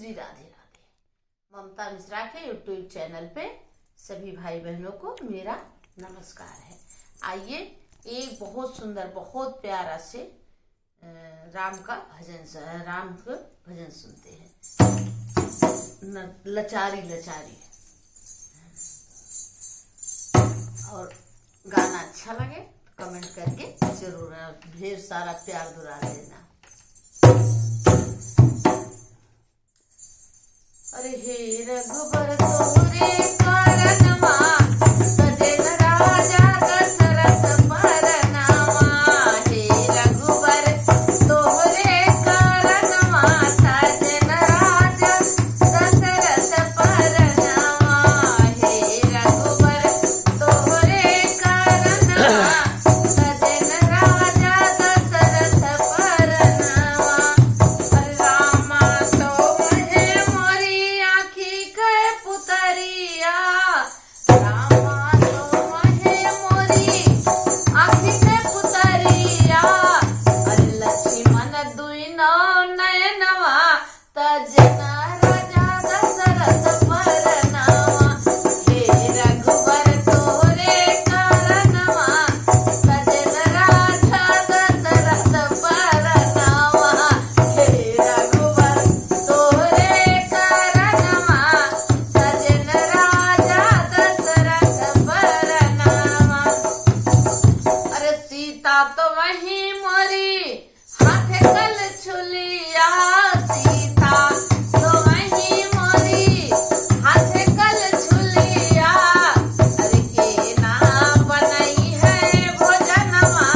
श्री राधे राधे। ममता मिश्रा के YouTube channel पे सभी भाई बहनों को मेरा नमस्कार है। आइए एक बहुत सुंदर बहुत प्यारा से राम का भजन सुनते हैं। लचारी लचारी। और गाना अच्छा लगे तो कमेंट करके जरूर ढेर सारा प्यार दुरा देना। अरे हे रघुबर तोरे कारणवा सजन राजा दशरथ परनामा। हे रघुबर तोरे कारणवा सजन राजा दशरथ परनामा। हे रघुबर तोरे कारणवा सजन राजा दशरथ परनामा। रामा तो महे मोरी आँखी के पुतरिया। रामा तो महे मोरी आँखी के पुतरिया। अरे लक्ष्मण दुई नयनवा तजन राजा दशरथ परनामा। हे रघुबर तोरे कारणवा सजन राजा दशरथ परनामा। हे रघुबर तोरे कारणवा सजन राजा दशरथ परनामा। अरे सीता तो वही मोरी हाथे कल छुलिया। सीता तो वही मोरी हाथे कल छुलिया। अरे के ना बनई है भोजनवा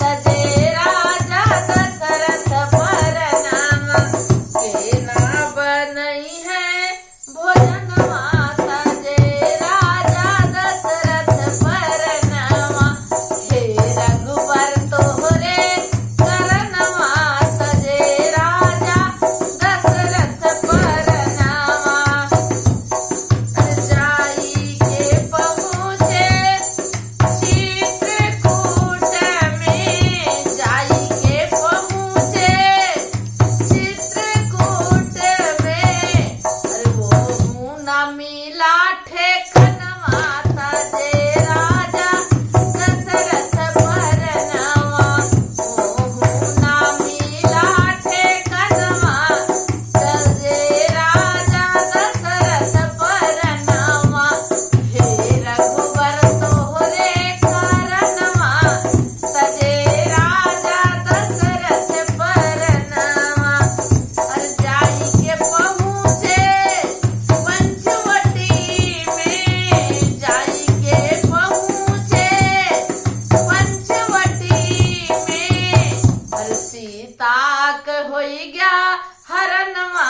तजे राजा दशरथ परनामा। के ना बनई है भोजनवा तजे राजा दशरथ परनामा। हे रघुबर तोरे कारणवा सजे राजा दशरथ परनामा। जाई के पहुँचे चित्रकूट में। जाई के पहुँचे चित्रकूट में। अरे वो ना मिला ठेकनवा तजे राजा दशरथ परनामा। वो ना मिला ठेकनवा तजे राजा दशरथ परनामा। हे रघुबर तोरे कारणवा सजे राजा दशरथ परनामा। अरे जाई के पहुँचे पंचवटी में। जाई के पहुँचे पंचवटी में। अरे सीता के होई गया हरनवा